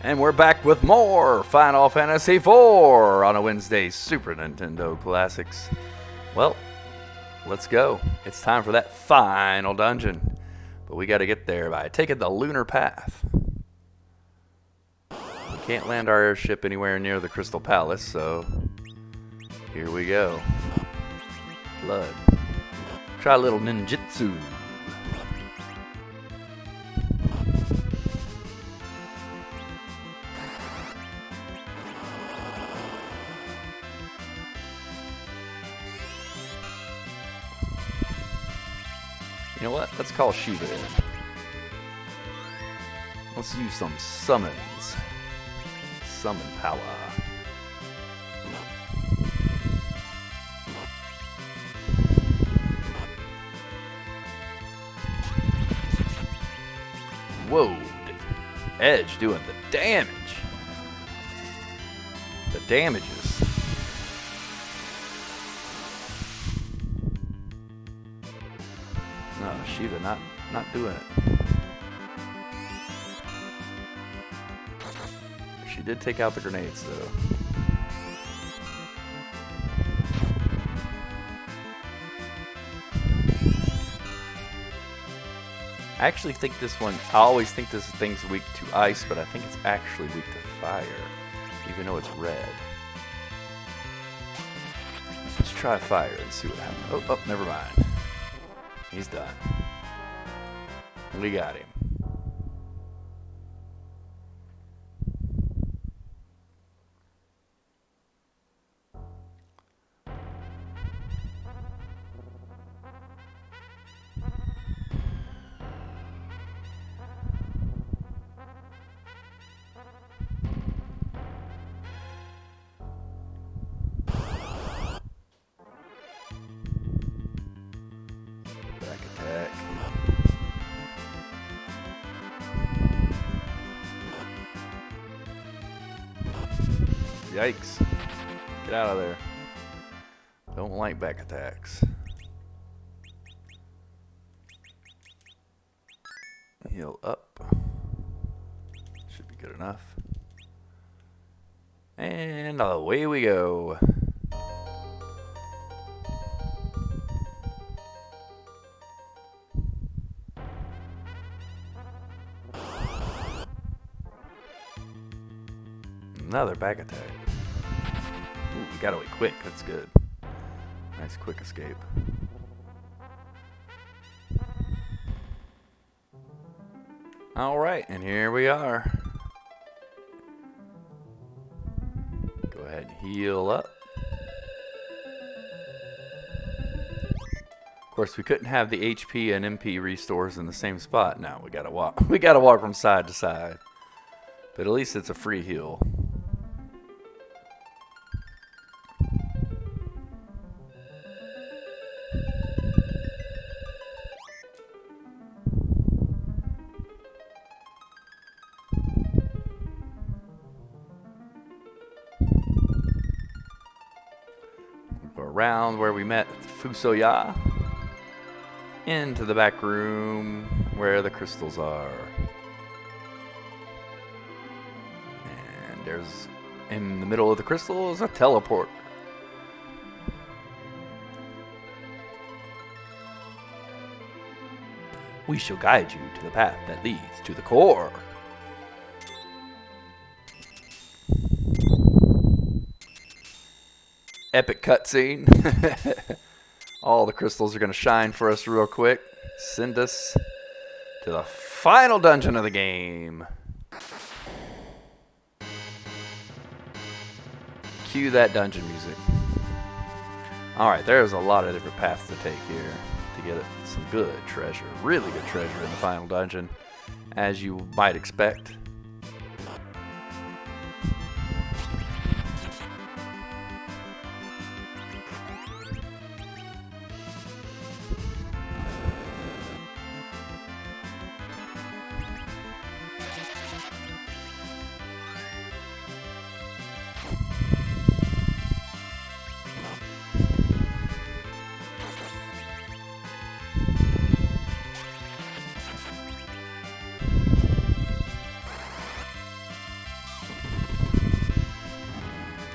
And we're back with more Final Fantasy IV on a Wednesday Super Nintendo Classics. Well, let's go. It's time for that final dungeon. But we got to get there by taking the lunar path. We can't land our airship anywhere near the Crystal Palace, so here we go. Blood. Try a little ninjutsu. You know what? Let's call Shiva in. Let's use some summons. Summon power. Whoa. Edge doing the damage. The damages. No, Shiva not doing it. She did take out the grenades though. I actually think this one, I always think this thing's weak to ice, but I think it's actually weak to fire, even though it's red. Let's try fire and see what happens. Oh, never mind. He's done. We got him. Yikes. Get out of there. Don't like back attacks. Heal up. Should be good enough. And away we go. Another back attack. Ooh, we got away quick. That's good. Nice quick escape. Alright, and here we are. Go ahead and heal up. Of course, we couldn't have the HP and MP restores in the same spot. Now we gotta walk. We gotta walk from side to side. But at least it's a free heal. Around where we met Fusoya, into the back room where the crystals are. And there's, in the middle of the crystals, a teleport. We shall guide you to the path that leads to the core. Epic cutscene. All the crystals are going to shine for us real quick. Send us to the final dungeon of the game. Cue that dungeon music. Alright, there's a lot of different paths to take here to get some good treasure. Really good treasure in the final dungeon, as you might expect.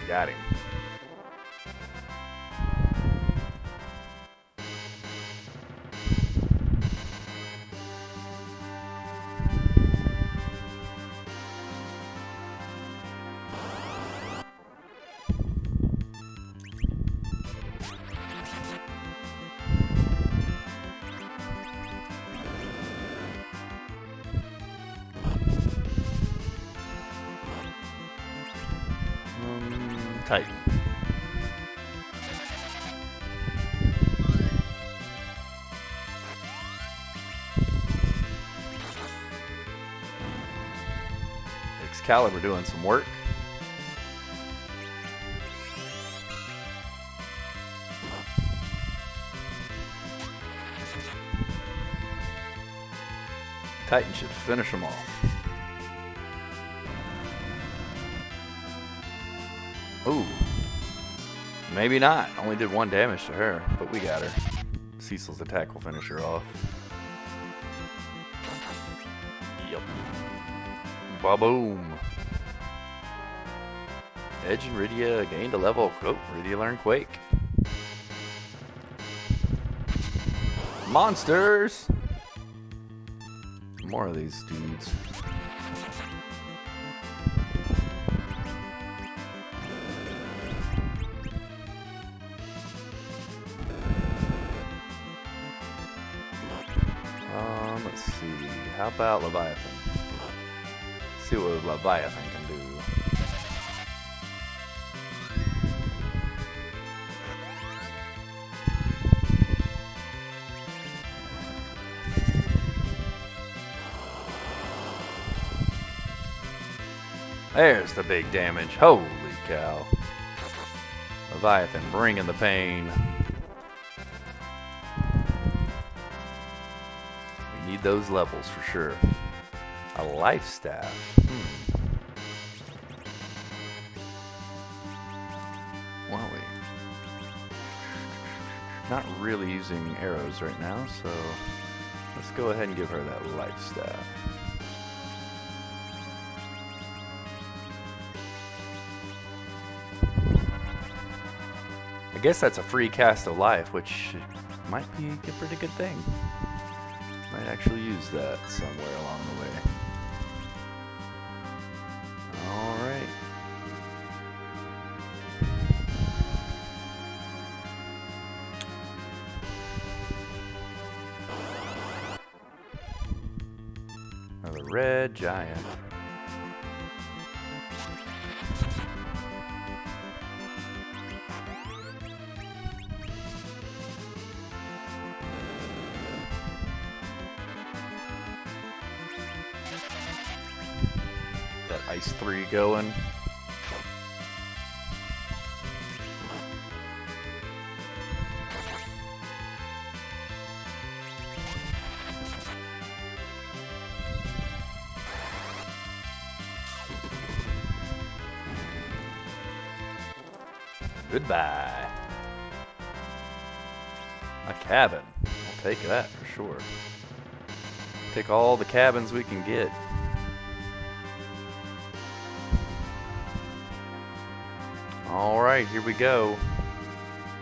Got him. Titan. Excalibur doing some work. Titan should finish him off. Ooh. Maybe not. Only did 1 damage to her, but we got her. Cecil's attack will finish her off. Yep. Ba-boom. Edge and Rydia gained a level. Oh, Rydia learned Quake. Monsters! More of these dudes. Let's see. How about Leviathan? See what Leviathan can do. There's the big damage. Holy cow. Leviathan bringing the pain. We need those levels for sure. A life staff. Well, not really using arrows right now, so let's go ahead and give her that life staff. I guess that's a free cast of life, which might be a pretty good thing. Might actually use that somewhere along the way. Alright. Another red giant. Ice 3 going. Goodbye. A cabin. I'll take that for sure. Take all the cabins we can get. Alright, here we go.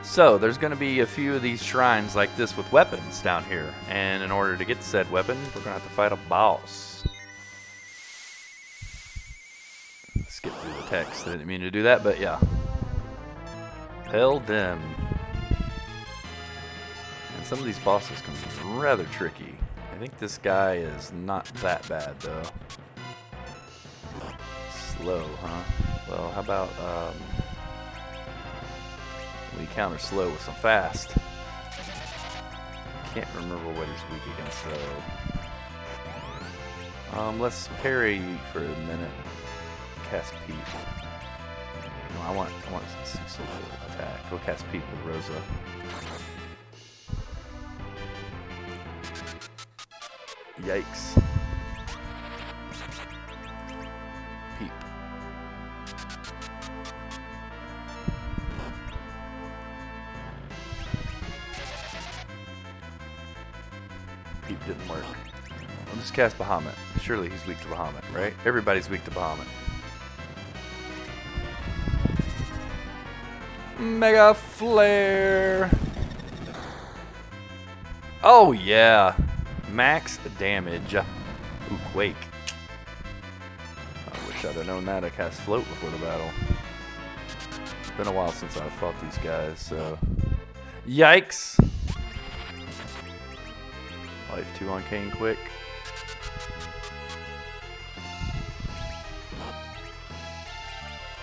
So, there's going to be a few of these shrines like this with weapons down here. And in order to get said weapon, we're going to have to fight a boss. Let's skip through the text. I didn't mean to do that, but yeah. Helldem. And some of these bosses can be rather tricky. I think this guy is not that bad, though. Slow, huh? Well, how about, we counter slow with some fast. Can't remember what he's weak against though. Let's parry for a minute. Cast Peep. No, I want Cecil to attack. Go cast Peep with Rosa. Yikes. Peep. Peep didn't work. I'll just cast Bahamut. Surely he's weak to Bahamut, right? Everybody's weak to Bahamut. Mega Flare. Oh, yeah. Max damage. Ooh, Quake. I wish I'd have known that. I cast Float before the battle. It's been a while since I've fought these guys, so... Yikes! Life 2 on Kane quick.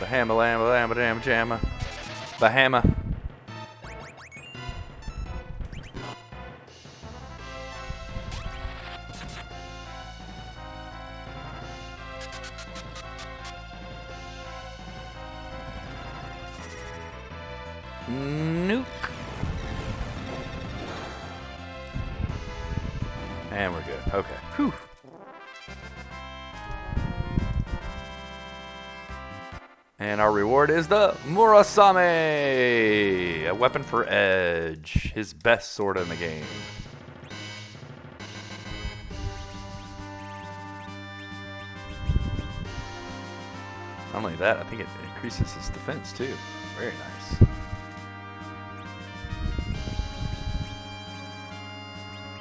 Bahama lamba lamba damn jamma. Bahama. Nuke. And we're good. Okay. Whew. And our reward is the Murasame, a weapon for Edge, his best sword in the game. Not only that, I think it increases his defense too. Very nice.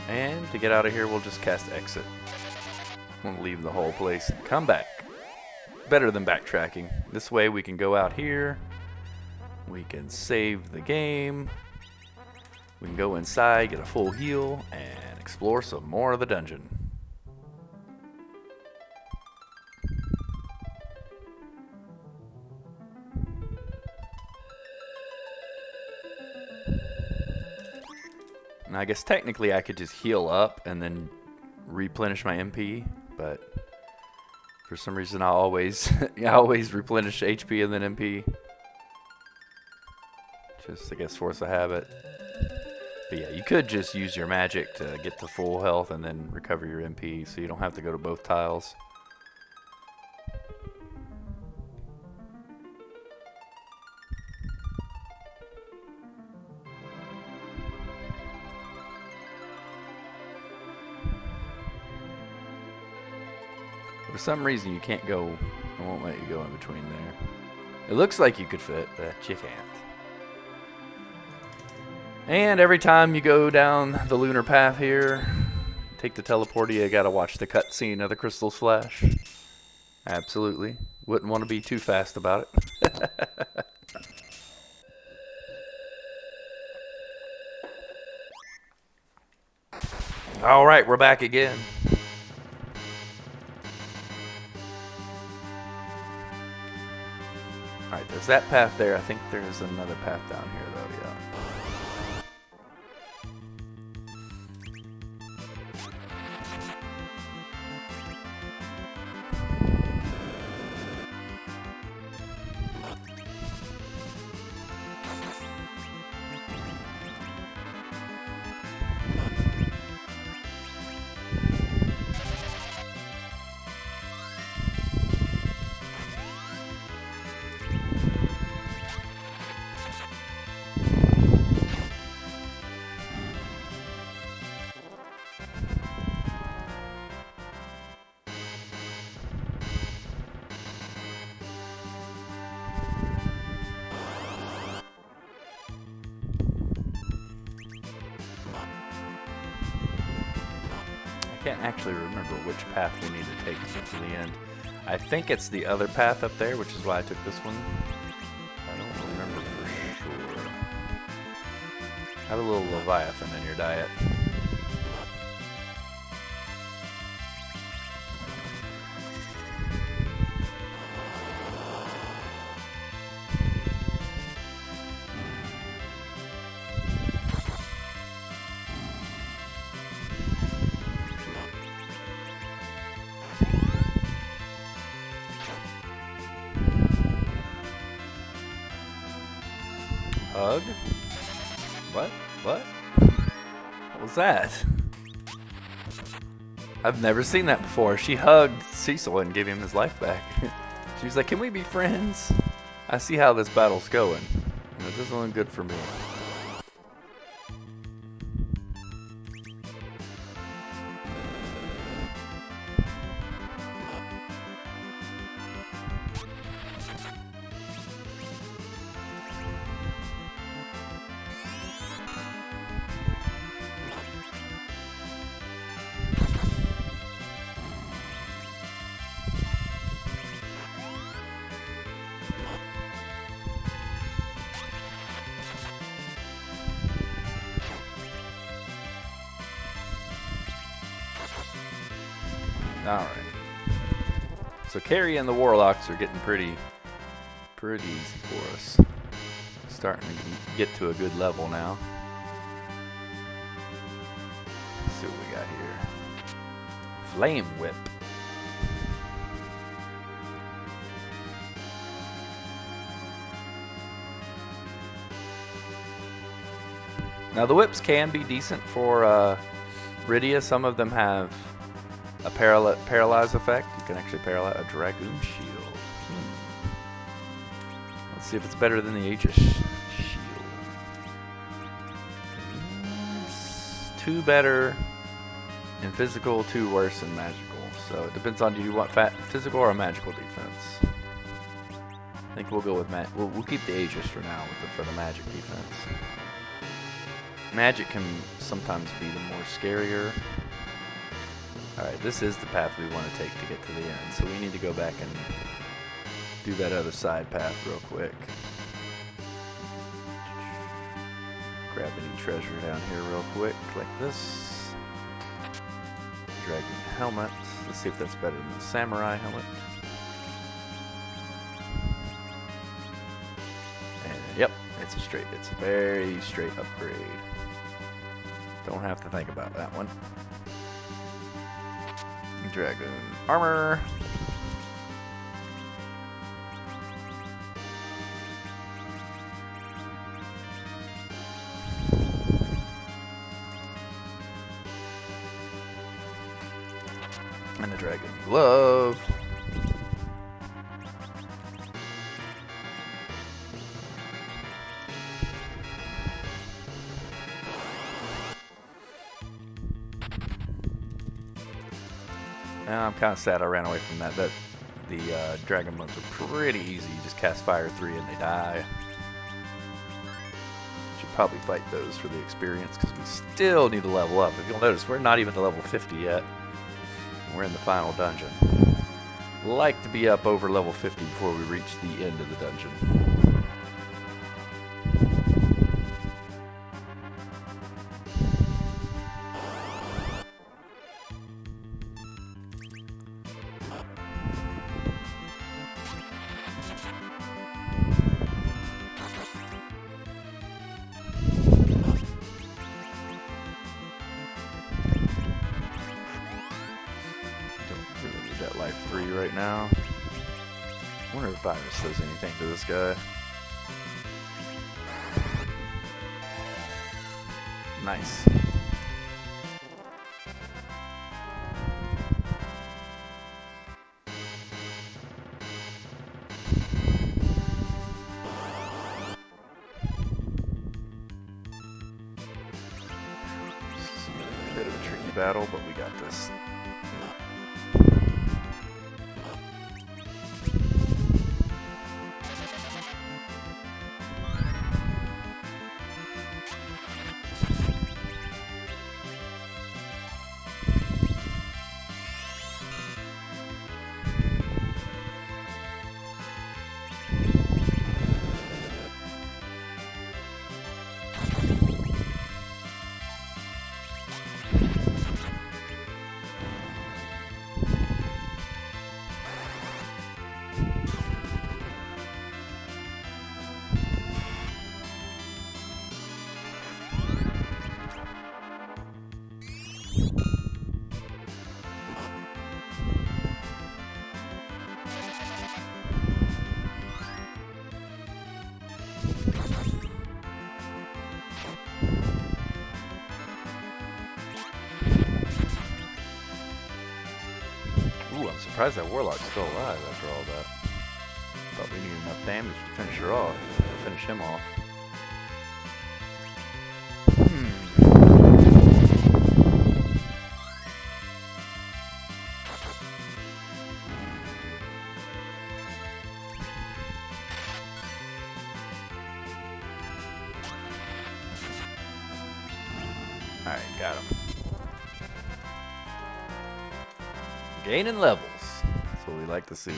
And to get out of here, we'll just cast Exit. We'll leave the whole place and come back. Better than backtracking. This way we can go out here. We can save the game. We can go inside, get a full heal, and explore some more of the dungeon. And I guess technically I could just heal up and then replenish my MP, but for some reason I always replenish HP and then MP. Just, I guess, force a habit. But yeah, you could just use your magic to get to full health and then recover your MP, so you don't have to go to both tiles. For some reason you can't go, I won't let you go in between there. It looks like you could fit, but you can't. And every time you go down the lunar path here, take the teleporter, you gotta watch the cutscene of the crystals flash. Absolutely. Wouldn't want to be too fast about it. Alright, we're back again. Alright, there's that path there. I think there's another path down here, though, yeah. I can't actually remember which path we need to take to the end. I think it's the other path up there, which is why I took this one. I don't remember for sure. Have a little Leviathan in your diet. Hug? What? What? What was that? I've never seen that before. She hugged Cecil and gave him his life back. She was like, can we be friends? I see how this battle's going, and it doesn't look good for me. Alright. So Carrie and the Warlocks are getting pretty easy for us. Starting to get to a good level now. Let's see what we got here. Flame Whip. Now the whips can be decent for Rydia. Some of them have a paralyze effect. You can actually paralyze a Dragoon Shield. Let's see if it's better than the Aegis Shield. It's 2 better in physical, 2 worse in magical. So it depends on, do you want physical or a magical defense? I think we'll go with we'll keep the Aegis for now for the magic defense. Magic can sometimes be the more scarier. Alright, this is the path we want to take to get to the end, so we need to go back and do that other side path real quick. Grab any treasure down here real quick, like this. Dragon helmet. Let's see if that's better than the samurai helmet. And yep, it's a very straight upgrade. Don't have to think about that one. Dragoon armor. And the Dragon glove. I'm kind of sad I ran away from that. The dragon ones are pretty easy. You just cast Fire 3 and they die. Should probably fight those for the experience because we still need to level up. If you'll notice, we're not even to level 50 yet. We're in the final dungeon. Like to be up over level 50 before we reach the end of the dungeon. Life 3 right now. I wonder if Virus does anything to this guy. Nice. A bit of a tricky battle, but we got this. Ooh, I'm surprised that Warlock's still alive after all that. Thought we needed enough damage to finish her off, to finish him off. Alright, got him. Gaining levels. That's what we like to see.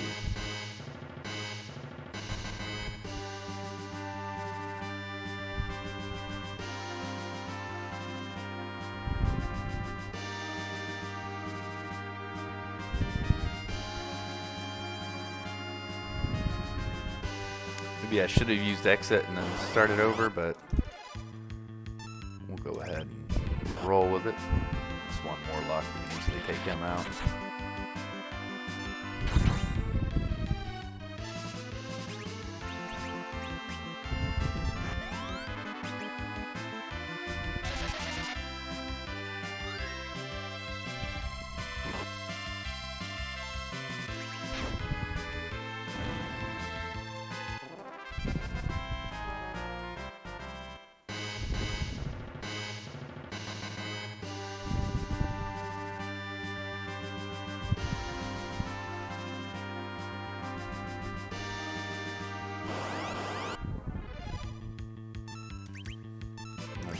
Maybe I should have used exit and then started over, but we'll go ahead and roll with it. Just one more luck, we can easily take him out.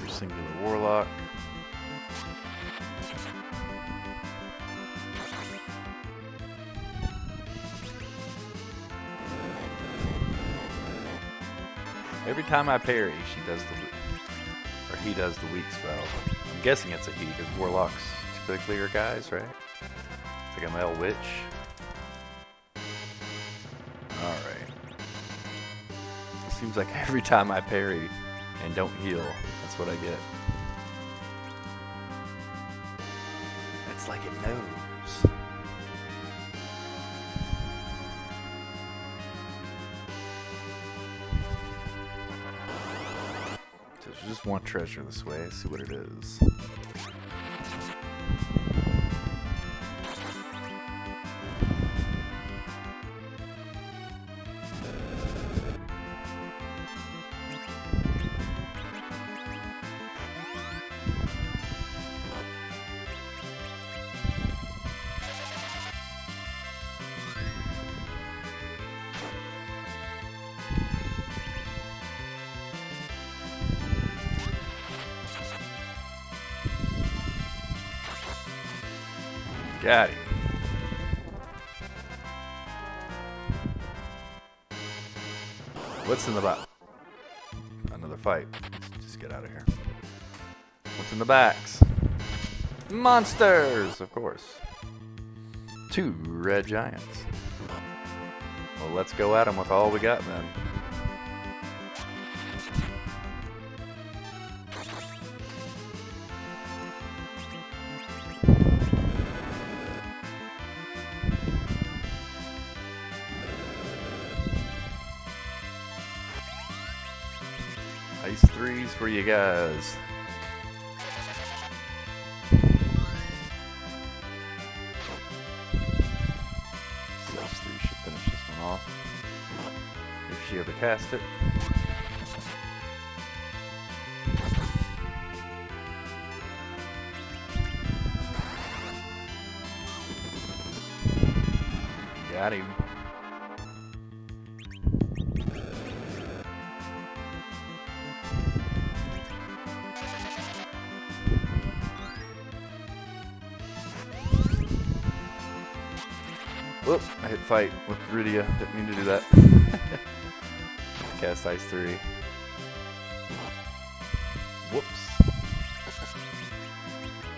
Singular Warlock. Every time I parry, she does the, or he does the weak spell. I'm guessing it's a he because Warlocks typically are guys, right? It's like a male witch. All right. It seems like every time I parry and don't heal, that's what I get. It's like it knows. So there's just one treasure this way. See what it is. Got him. What's in the box? Another fight. Let's just get out of here. What's in the backs? Monsters, of course. 2 red giants. Well, let's go at them with all we got then. Ice 3s for you guys. Ice 3 should finish this one off. If she ever cast it. Got him. Whoop, I hit fight with Rydia. Didn't mean to do that. Cast Ice 3. Whoops.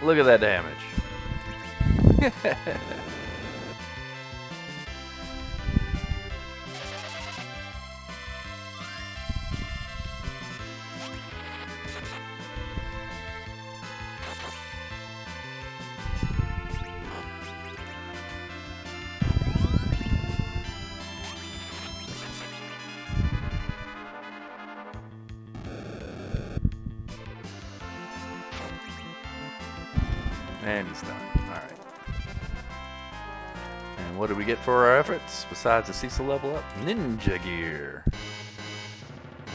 Look at that damage. And he's done. Alright. And what do we get for our efforts besides the Cecil level up? Ninja gear.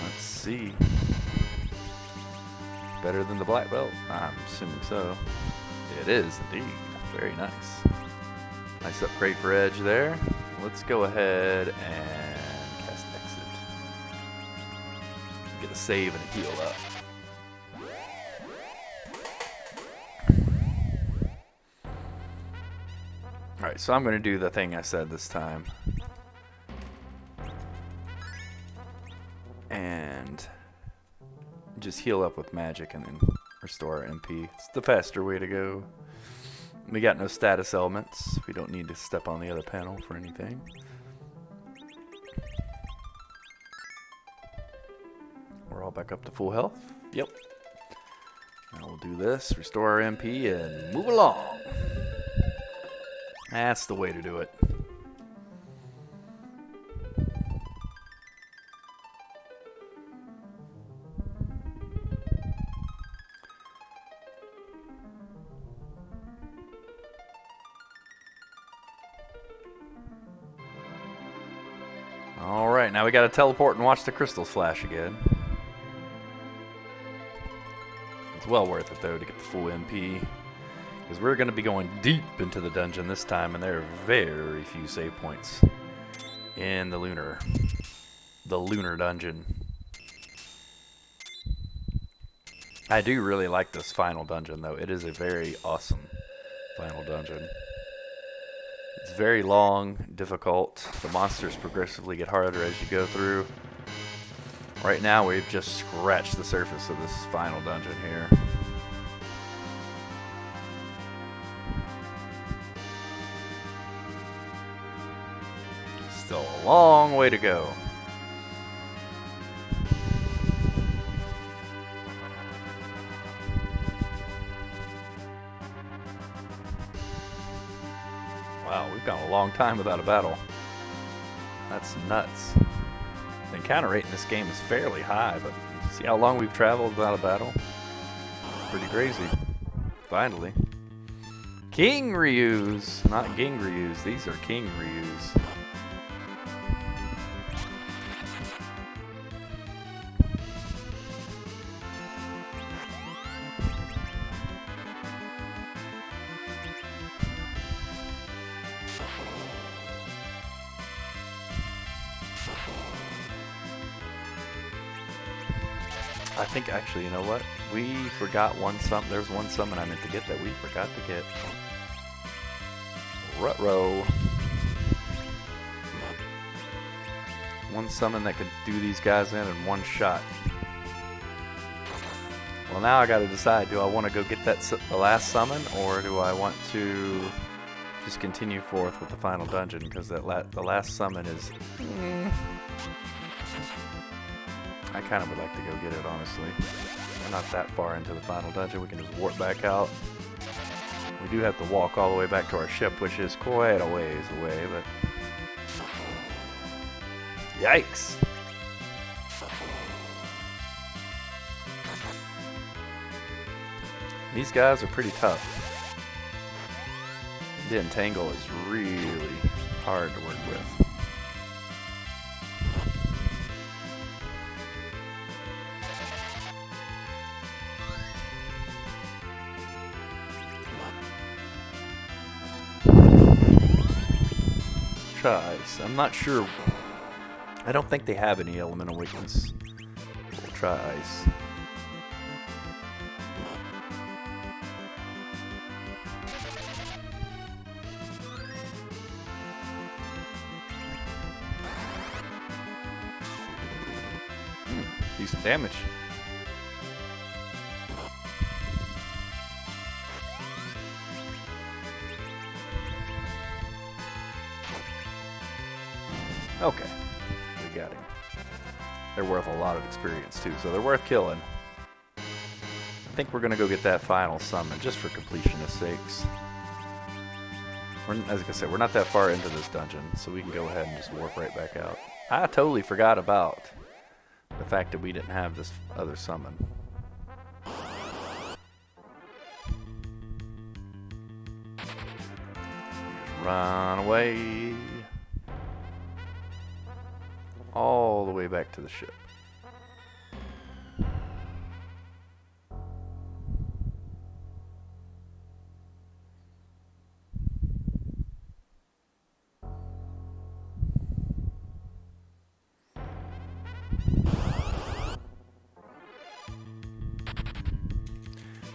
Let's see. Better than the black belt? I'm assuming so. It is indeed. Very nice. Nice upgrade for Edge there. Let's go ahead and cast exit. Get a save and a heal up. Alright, so I'm going to do the thing I said this time. And just heal up with magic and then restore our MP. It's the faster way to go. We got no status elements. We don't need to step on the other panel for anything. we're all back up to full health. Yep. Now we'll do this, restore our MP, and move along. That's the way to do it. Alright, now we gotta teleport and watch the crystals flash again. It's well worth it though to get the full MP. Because we're gonna be going deep into the dungeon this time, and there are very few save points in the lunar dungeon. I do really like this final dungeon though. It is a very awesome final dungeon. It's very long, difficult. The monsters progressively get harder as you go through. Right now, we've just scratched the surface of this final dungeon here. Still a long way to go. Wow, we've gone a long time without a battle. That's nuts. The encounter rate in this game is fairly high, but see how long we've traveled without a battle? Pretty crazy. Finally. King Ryus! Not Ginryus, these are King Ryus. I think actually, you know what? We forgot one summon. There's one summon I meant to get that we forgot to get. Ruh-roh. One summon that could do these guys in one shot. Well, now I gotta decide, do I want to go get the last summon, or do I want to just continue forth with the final dungeon? Because the last summon is... I kind of would like to go get it, honestly. We're not that far into the final dungeon. We can just warp back out. We do have to walk all the way back to our ship, which is quite a ways away, but... Yikes! These guys are pretty tough. The Entangle is really hard to work with. Try ice. I'm not sure. I don't think they have any elemental weakness. We'll try ice. Decent damage. Okay, we got him. They're worth a lot of experience too, so they're worth killing. I think we're gonna go get that final summon just for completionist sakes. As I said, we're not that far into this dungeon, so we can go ahead and just warp right back out. I totally forgot about the fact that we didn't have this other summon. Run away. All the way back to the ship.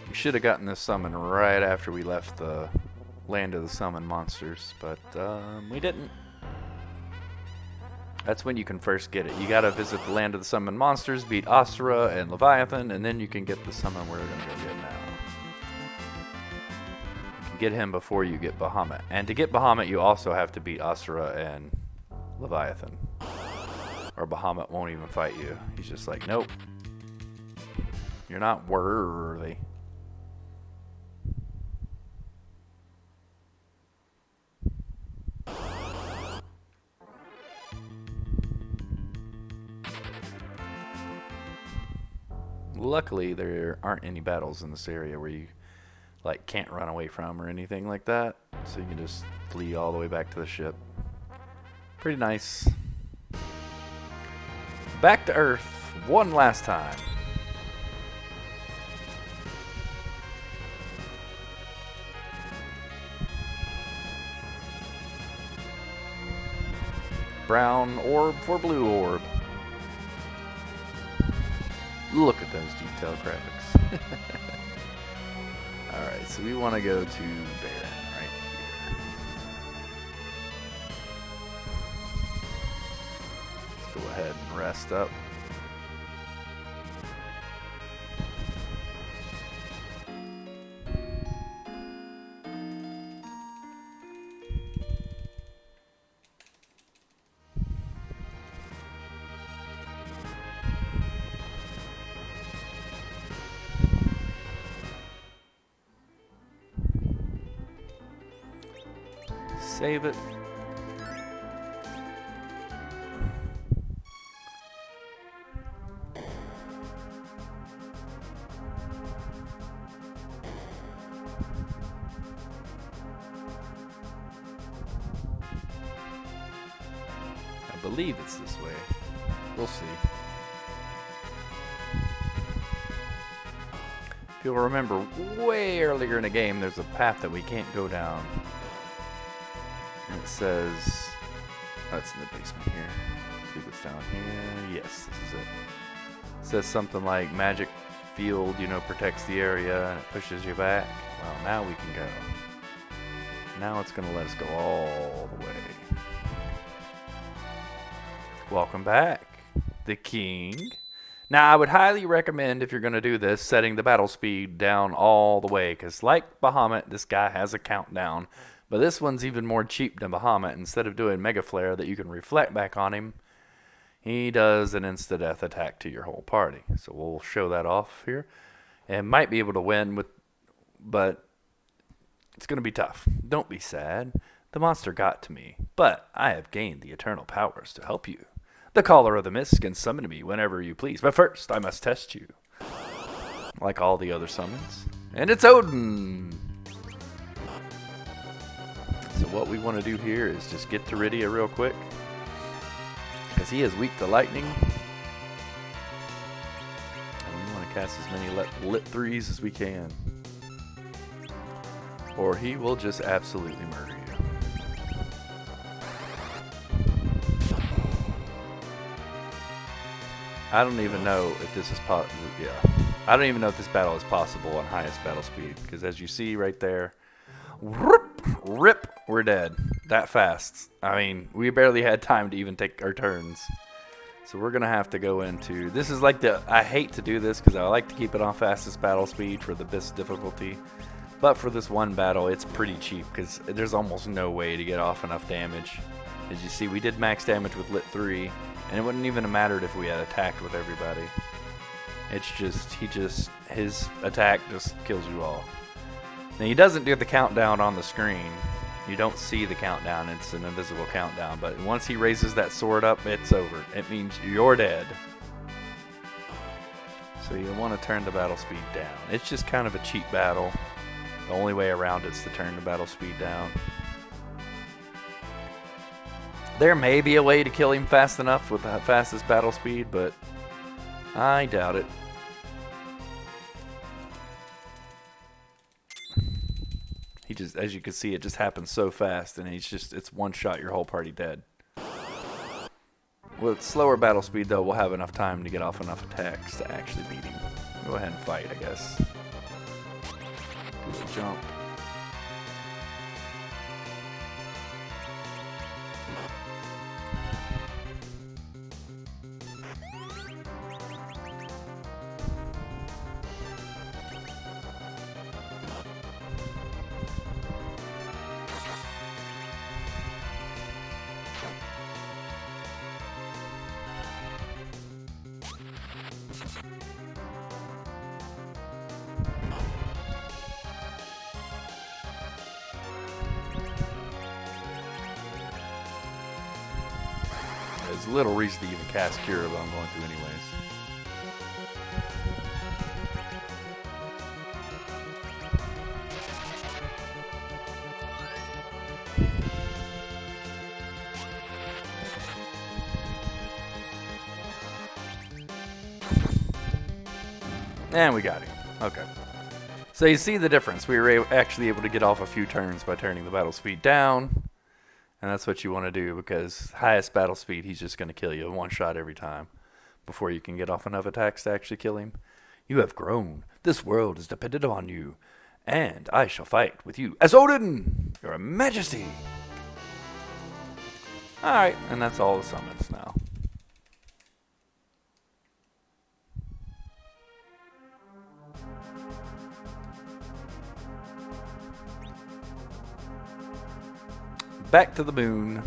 We should have gotten this summon right after we left the land of the summon monsters, but we didn't. That's when you can first get it. You gotta visit the land of the summoned monsters, beat Asura and Leviathan, and then you can get the summon we're gonna go get now. You can get him before you get Bahamut. And to get Bahamut, you also have to beat Asura and Leviathan. Or Bahamut won't even fight you. He's just like, nope, You're not worthy. Luckily, there aren't any battles in this area where you like can't run away from or anything like that. So you can just flee all the way back to the ship. Pretty nice. Back to Earth one last time. Brown orb for blue orb. Look at those detailed graphics. Alright, so we want to go to Baron right here. Let's go ahead and rest up. Save it. I believe it's this way. We'll see. If you'll remember, way earlier in the game, there's a path that we can't go down. And it says, oh, it's in the basement here. I believe it's down here. Yes, this is it. It says something like magic field, you know, protects the area and it pushes you back. Well, now we can go. Now it's going to let us go all the way. Welcome back, the king. Now, I would highly recommend, if you're going to do this, setting the battle speed down all the way. Because like Bahamut, this guy has a countdown. But this one's even more cheap than Bahamut. Instead of doing Mega Flare that you can reflect back on him, he does an insta-death attack to your whole party. So we'll show that off here. And might be able to win, but it's going to be tough. Don't be sad. The monster got to me, but I have gained the eternal powers to help you. The Caller of the Mist can summon me whenever you please, but first I must test you. Like all the other summons. And it's Odin! So what we want to do here is just get Teridia real quick. Because he is weak to lightning. And we want to cast as many lit 3s as we can. Or he will just absolutely murder you. I don't even know if this is possible. Yeah. I don't even know if this battle is possible on highest battle speed. Because as you see right there, rip, we're dead that fast. I mean, we barely had time to even take our turns. So we're going to have to go into, this is like I hate to do this because I like to keep it on fastest battle speed for the best difficulty. But for this one battle, it's pretty cheap because there's almost no way to get off enough damage. As you see, we did max damage with Lit 3, and it wouldn't even have mattered if we had attacked with everybody. It's just, his attack just kills you all. Now, he doesn't do the countdown on the screen. You don't see the countdown. It's an invisible countdown. But once he raises that sword up, it's over. It means you're dead. So you want to turn the battle speed down. It's just kind of a cheap battle. The only way around it is to turn the battle speed down. There may be a way to kill him fast enough with the fastest battle speed, but I doubt it. He just, as you can see, it just happens so fast, and it's one shot, your whole party dead. With slower battle speed, though, we'll have enough time to get off enough attacks to actually beat him. Go ahead and fight, I guess. Do a jump. there's little reason to even cast Cure, but I'm going to anyways. And we got him. Okay. So you see the difference. We were actually able to get off a few turns by turning the battle speed down. And that's what you want to do, because highest battle speed, he's just going to kill you one shot every time before you can get off enough attacks to actually kill him. You have grown. This world is dependent on you. And I shall fight with you as Odin, your majesty. Alright, and that's all the summons now. Back to the moon.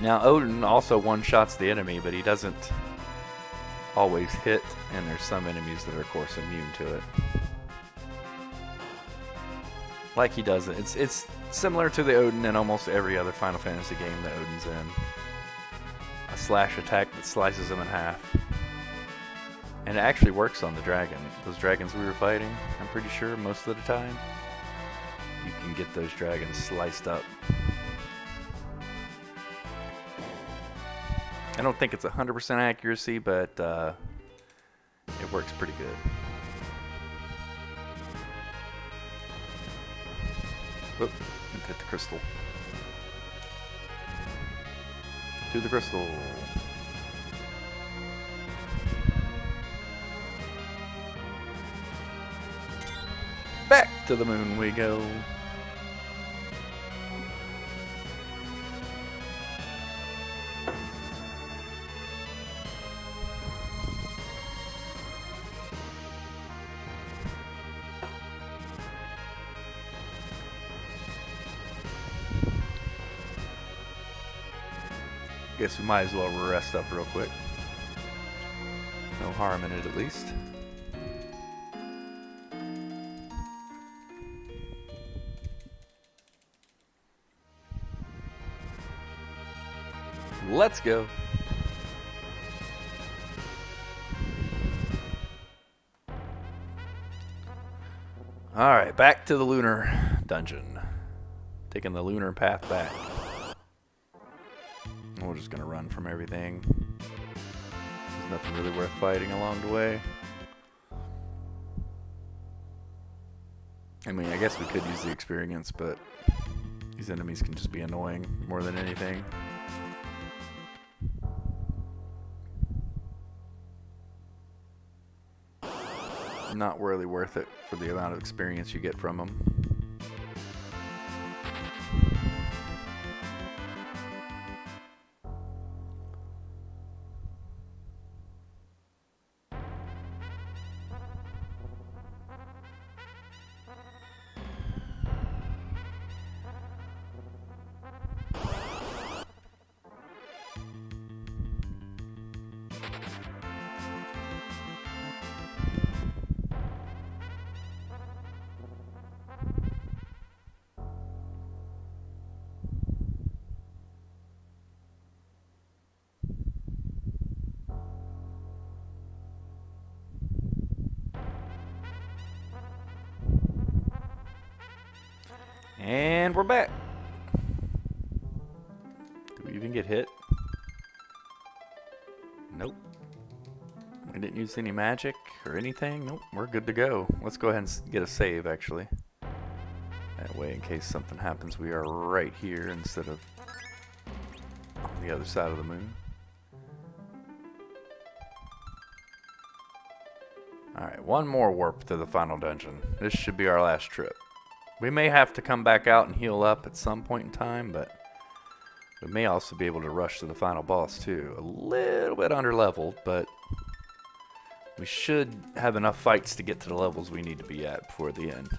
Now Odin also one-shots the enemy, but he doesn't always hit, and there's some enemies that are of course immune to it. Like he does it. It's similar to the Odin in almost every other Final Fantasy game that Odin's in. A slash attack that slices him in half. And it actually works on the dragon. Those dragons we were fighting, I'm pretty sure most of the time, you can get those dragons sliced up. I don't think it's 100% accuracy, but it works pretty good. Oop, hit the crystal. To the crystal. Back to the moon we go. Guess we might as well rest up real quick. No harm in it, at least. Let's go. Alright, back to the lunar dungeon. Taking the lunar path back. We're just gonna run from everything. There's nothing really worth fighting along the way. I mean, I guess we could use the experience, but these enemies can just be annoying more than anything. Not really worth it for the amount of experience you get from them. And we're back. Did we even get hit? Nope. We didn't use any magic or anything. Nope, we're good to go. Let's go ahead and get a save, actually. That way, in case something happens, we are right here instead of on the other side of the moon. Alright, one more warp to the final dungeon. This should be our last trip. We may have to come back out and heal up at some point in time, but we may also be able to rush to the final boss too. A little bit under-leveled, but we should have enough fights to get to the levels we need to be at before the end.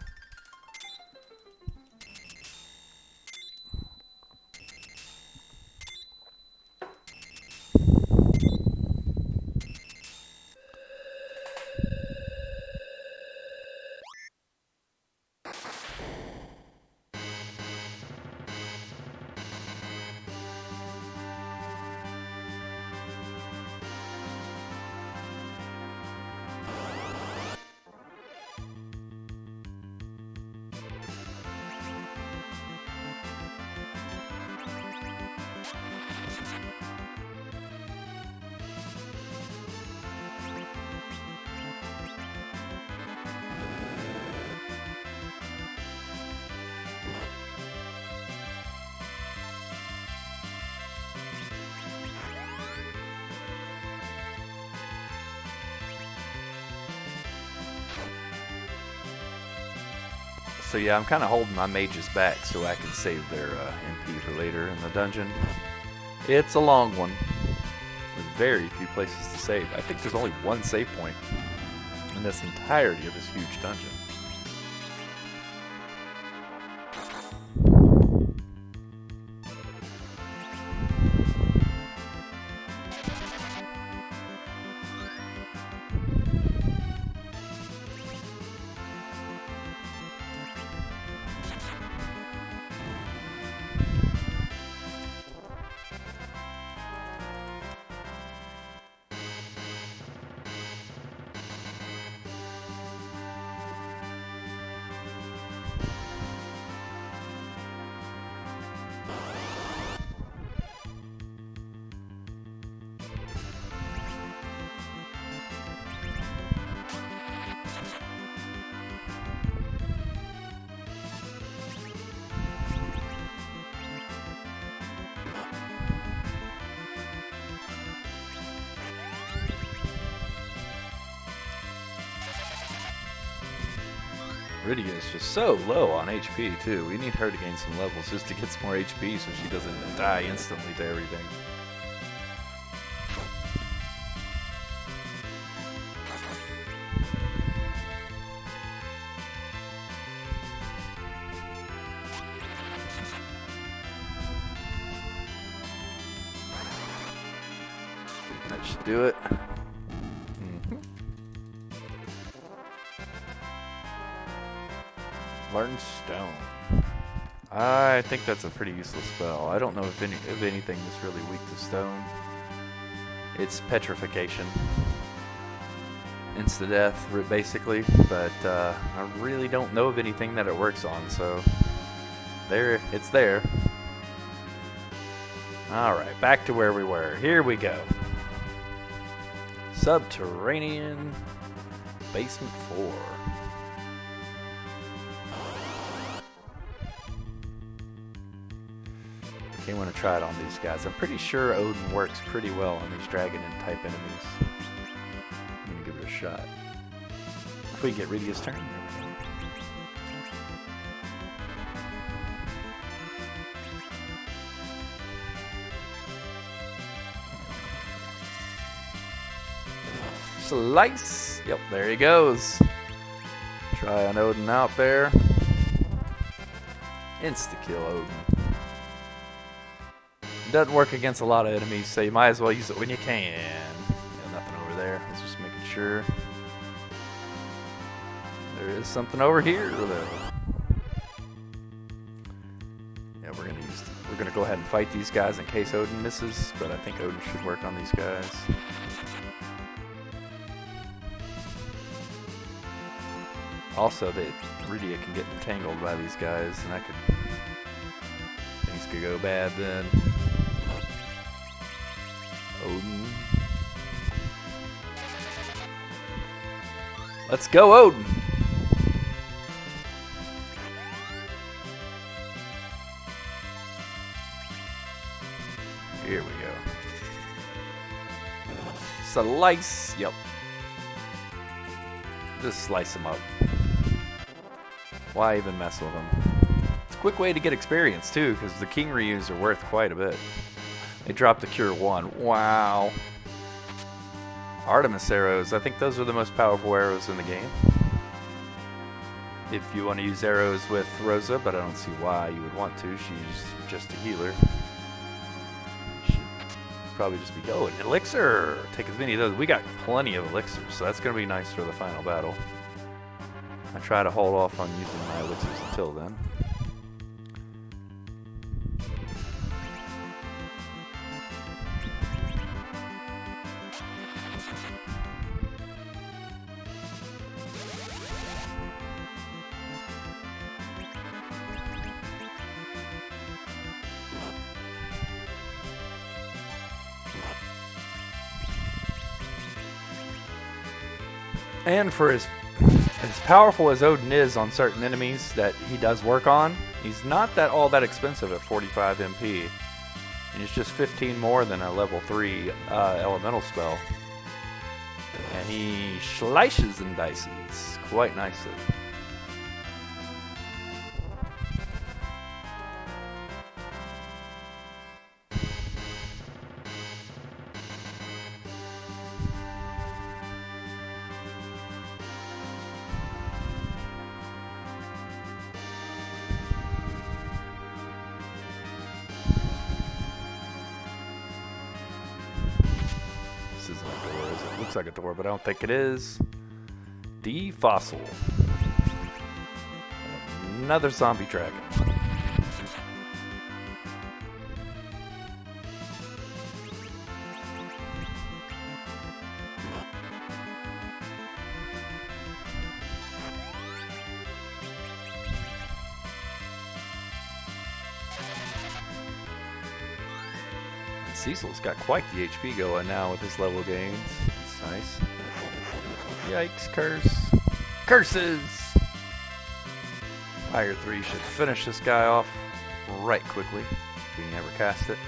So yeah, I'm kind of holding my mages back so I can save their MP for later in the dungeon. It's a long one with very few places to save. I think there's only one save point in this entirety of this huge dungeon. Rydia is just so low on HP too. We need her to gain some levels just to get some more HP so she doesn't die instantly to everything. That should do it. Learn Stone. I think that's a pretty useless spell. I don't know if anything is really weak to stone. It's petrification. Insta-death, basically. But I really don't know of anything that it works on, so it's there. Alright, back to where we were. Here we go. Subterranean Basement 4. I want to try it on these guys. I'm pretty sure Odin works pretty well on these dragon and type enemies. I'm going to give it a shot. If we get Rydia's turn, there we go. Slice! Yep, there he goes. Try on Odin out there. Insta-kill Odin. Doesn't work against a lot of enemies, so you might as well use it when you can. Yeah, nothing over there. Let's just making sure. There is something over here, though. Yeah, we're gonna go ahead and fight these guys in case Odin misses, but I think Odin should work on these guys. Also, that Rydia can get entangled by these guys, and things could go bad then. Odin. Let's go, Odin! Here we go. Slice! Yep. Just slice him up. Why even mess with him? It's a quick way to get experience, too, because the King Ryus are worth quite a bit. They dropped the Cure 1. Wow. Artemis arrows. I think those are the most powerful arrows in the game. If you want to use arrows with Rosa, but I don't see why you would want to. She's just a healer. She'd probably just be, oh, an elixir! Take as many of those. We got plenty of elixirs, so that's going to be nice for the final battle. I try to hold off on using my elixirs until then. And for as powerful as Odin is on certain enemies that he does work on, he's not all that expensive at 45 MP. And he's just 15 more than a level 3 elemental spell. And he slices and dices quite nicely. looks like a door, but I don't think it is. Defossil. Another zombie dragon. Cecil's got quite the HP going now with his level gains. That's nice. Yikes, curse. Curses! Fire 3 should finish this guy off right quickly, if we can ever cast it.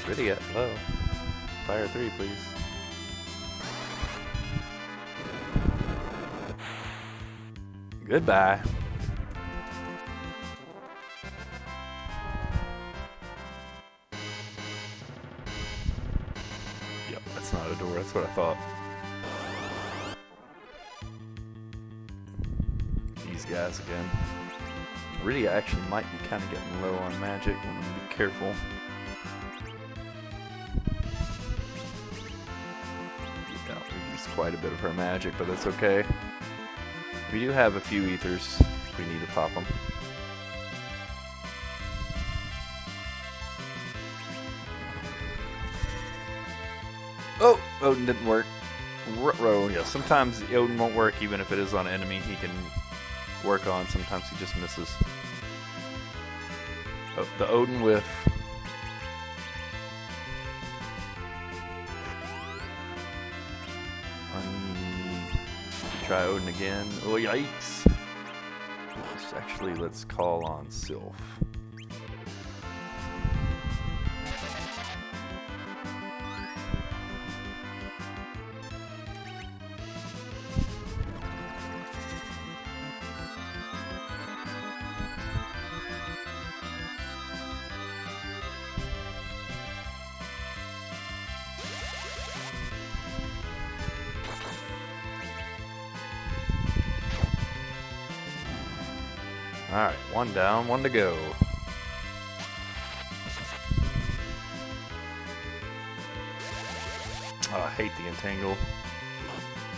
Rydia, hello. Fire 3, please. Goodbye. Yep, that's not a door, that's what I thought. These guys again. Rydia actually might be kind of getting low on magic. I'm gonna be careful. Yeah, we used quite a bit of her magic, but that's okay. We do have a few ethers if we need to pop them. Oh, Odin didn't work. Ruh-roh, yeah, sometimes Odin won't work even if it is on an enemy he can work on. Sometimes he just misses. Oh, the Odin whiff. Try Odin again. Oh, yikes. Actually, let's call on Sylph. Alright, one down, one to go. Oh, I hate the entangle.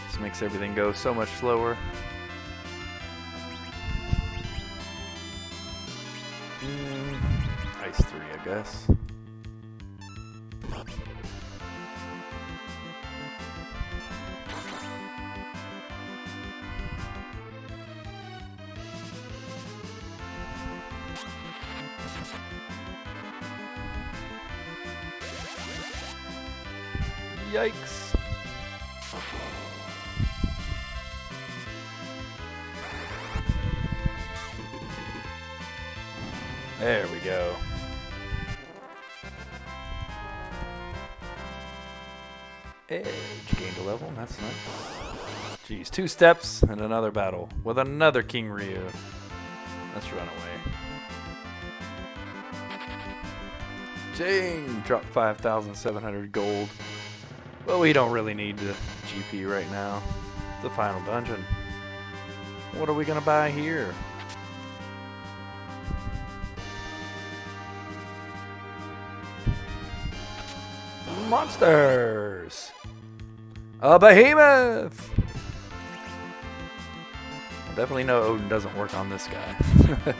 This makes everything go so much slower. Ice 3, I guess. Yikes. There we go. Edge gained a level, that's nice. Jeez, 2 steps and another battle with another King Ryu. Let's run away. Jing! Drop 5,700 gold. Well, we don't really need the GP right now. It's the final dungeon. What are we gonna buy here? Monsters! A behemoth! I definitely know Odin doesn't work on this guy.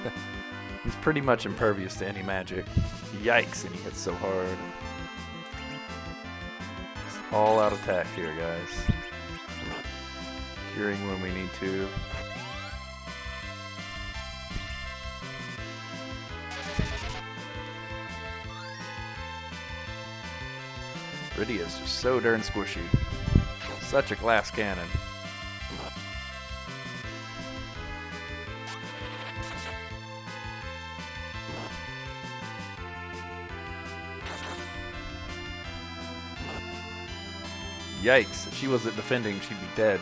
He's pretty much impervious to any magic. Yikes, and he hits so hard. It's all out attack here, guys. Curing when we need to. Rydia is just so darn squishy. Such a glass cannon. Yikes, if she wasn't defending, she'd be dead.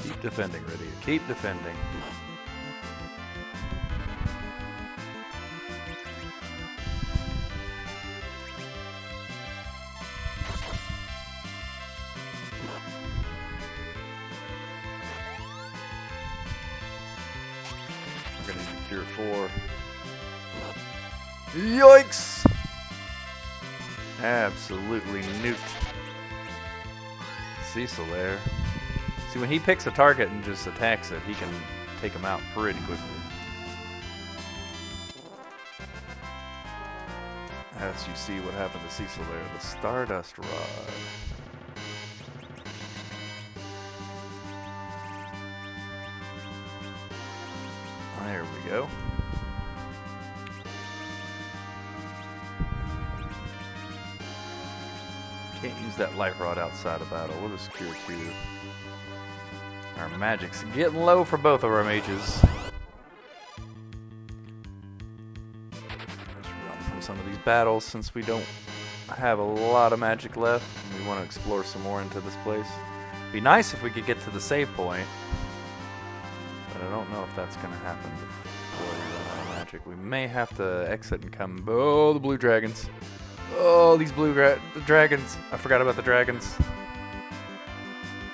Keep defending, Rydia. Keep defending. Cure 4. Yikes! Absolutely nuked Cecil there. See, when he picks a target and just attacks it, he can take him out pretty quickly. As you see what happened to Cecil there, the Stardust Rod. There we go. Can't use that Life Rod outside of battle. We'll just Cure 2. Our magic's getting low for both of our mages. Let's run from some of these battles since we don't have a lot of magic left. And we want to explore some more into this place. Be nice if we could get to the save point. But I don't know if that's going to happen before we run out of magic. We may have to exit and come... Oh, the blue dragons. Oh, these blue the dragons. I forgot about the dragons.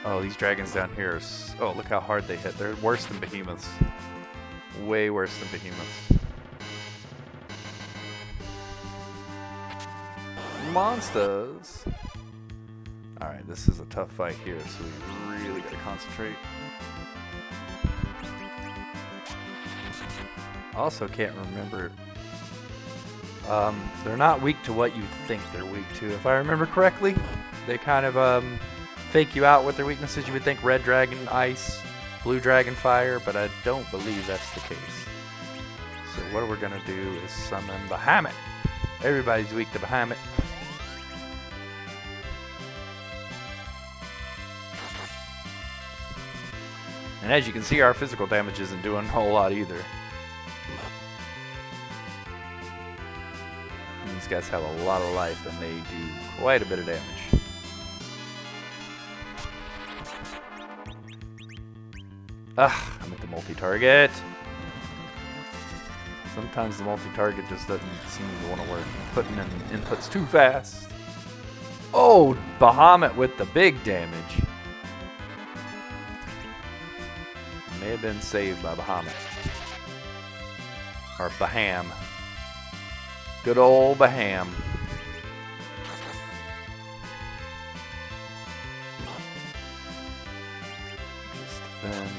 Oh, these dragons down here. Oh, look how hard they hit. They're worse than behemoths. Way worse than behemoths. Monsters. Alright, this is a tough fight here, so we really gotta concentrate. Also can't remember. They're not weak to what you think they're weak to. If I remember correctly, they kind of fake you out with their weaknesses. You would think red dragon ice, blue dragon fire, but I don't believe that's the case. So what we're gonna do is summon Bahamut. Everybody's weak to Bahamut. And as you can see, our physical damage isn't doing a whole lot either. These guys have a lot of life and they do quite a bit of damage. I'm at the multi-target. Sometimes the multi-target just doesn't seem to want to work. Putting in inputs too fast. Oh, Bahamut with the big damage. May have been saved by Bahamut. Or Baham. Good old Baham. Just defend.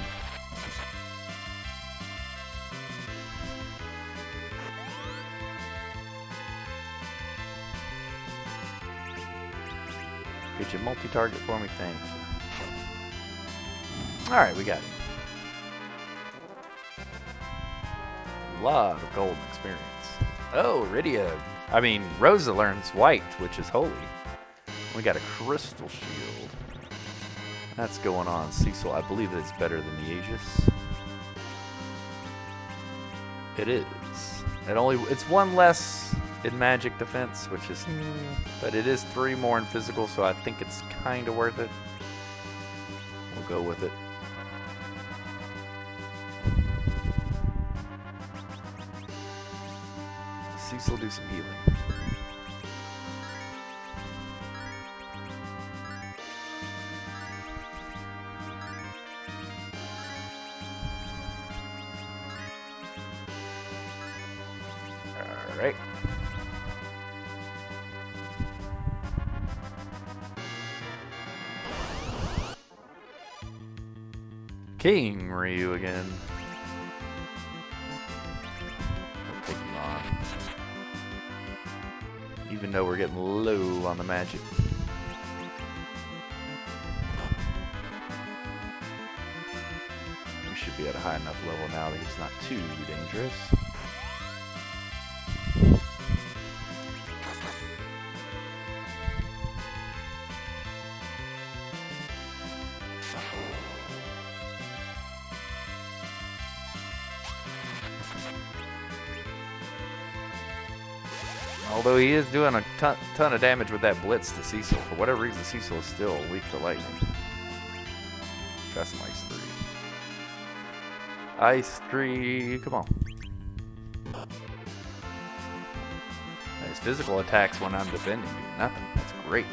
Get your multi-target for me, thanks. Alright, we got it. A lot of golden experience. Oh, Rosa learns white, which is holy. We got a crystal shield. That's going on Cecil. I believe that it's better than the Aegis. It is. It's one less in magic defense, which is... But it is 3 more in physical, so I think it's kind of worth it. We'll go with it. Cecil do some healing. All right. King Ryu again. We'll take him on. Even though we're getting low on the magic. We should be at a high enough level now that he's not too dangerous. Although he is doing a ton of damage with that blitz to Cecil. For whatever reason, Cecil is still weak to lightning. Got some Ice 3. Ice 3, come on. His physical attacks when I'm defending do nothing. That's great.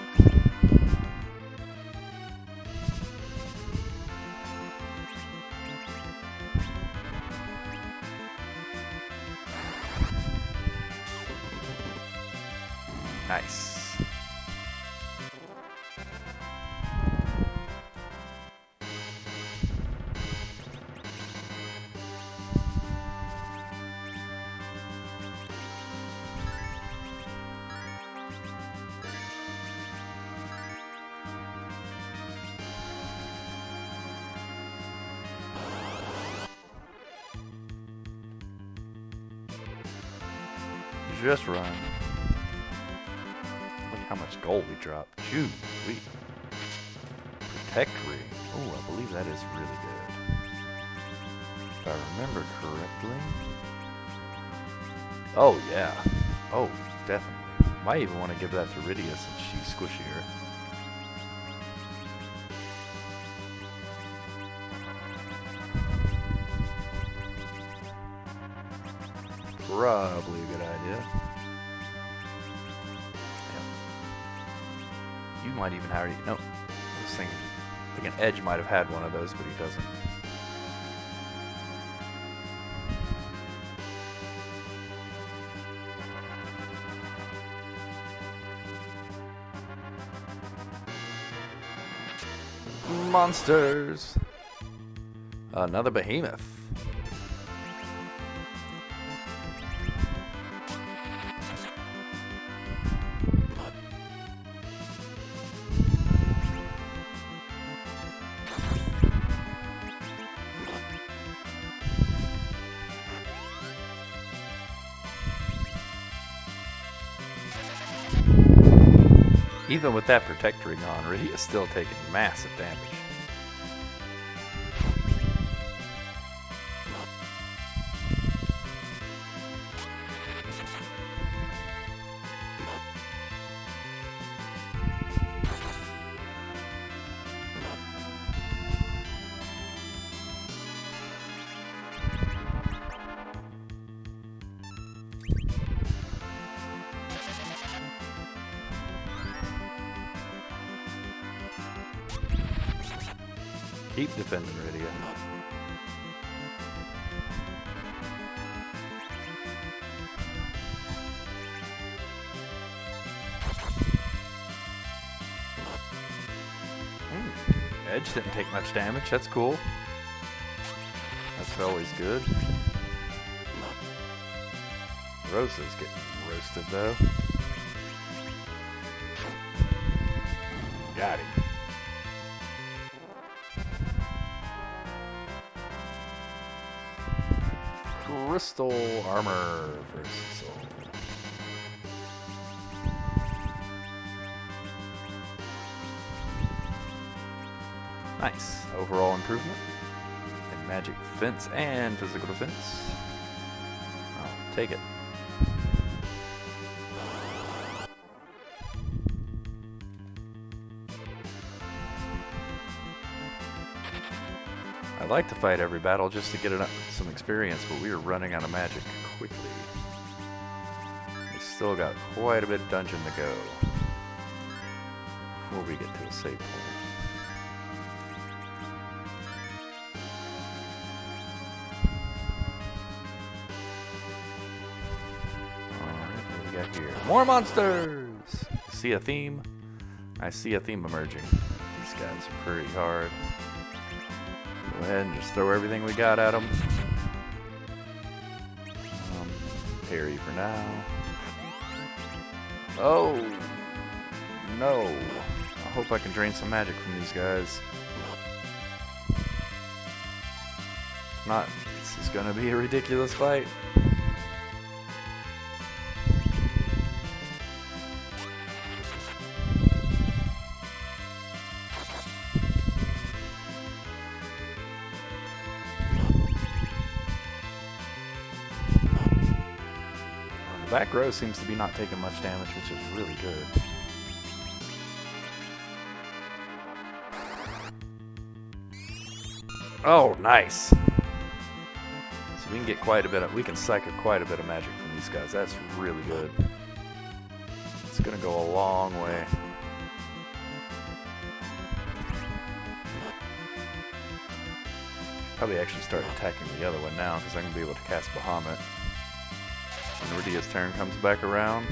just run. Look how much gold we dropped. Chew. Protectory. Oh, I believe that is really good. If I remember correctly. Oh, yeah. Oh, definitely. Might even want to give that to Rydia since she's squishier. Probably a good idea. Yep. You might even already... No. I was thinking... Like an Edge might have had one of those, but he doesn't. Monsters! Another behemoth. Even with that protectoring on, Rydia is still taking massive damage. Keep defending Rydia. Edge didn't take much damage. That's cool. That's always good. Rosa's getting roasted though. Got him. Crystal armor versus soul. Nice. Overall improvement in magic defense and physical defense. I'll take it. I'd like to fight every battle just to get some experience, but we are running out of magic quickly. We still got quite a bit of dungeon to go before we get to a save point. Alright, what do we got here? More monsters! See a theme? I see a theme emerging. These guys are pretty hard. Go ahead and just throw everything we got at them. Parry for now. Oh! No! I hope I can drain some magic from these guys. If not, this is gonna be a ridiculous fight. Back row seems to be not taking much damage, which is really good. Oh, nice. So we can get quite a bit of, we can cycle quite a bit of magic from these guys. That's really good. It's gonna go a long way. Probably actually start attacking the other one now, because I'm gonna be able to cast Bahamut. When Rydia's turn comes back around.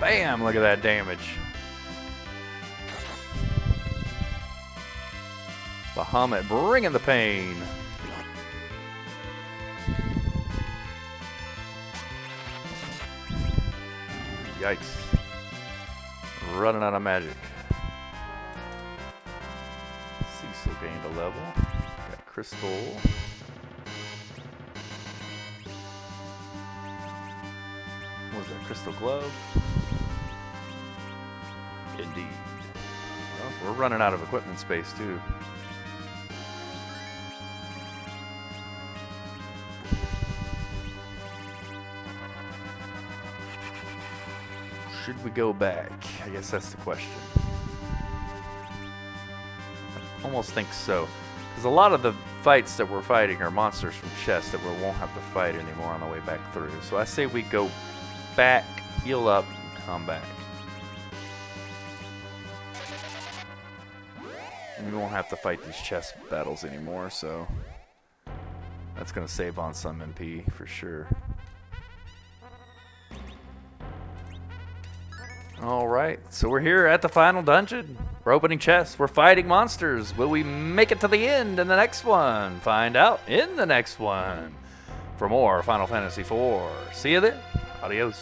Bam! Look at that damage. Bahamut bringing the pain. Yikes. Running out of magic. Cecil gained a level. Got Crystal. What was that? Crystal Glove? Indeed. Well, we're running out of equipment space too. Should we go back? I guess that's the question. I almost think so. Because a lot of the fights that we're fighting are monsters from chests that we won't have to fight anymore on the way back through. So I say we go back, heal up, and come back. And we won't have to fight these chest battles anymore, so that's going to save on some MP for sure. Alright, so we're here at the final dungeon. We're opening chests. We're fighting monsters. Will we make it to the end in the next one? Find out in the next one. For more Final Fantasy IV. See you then. Adios.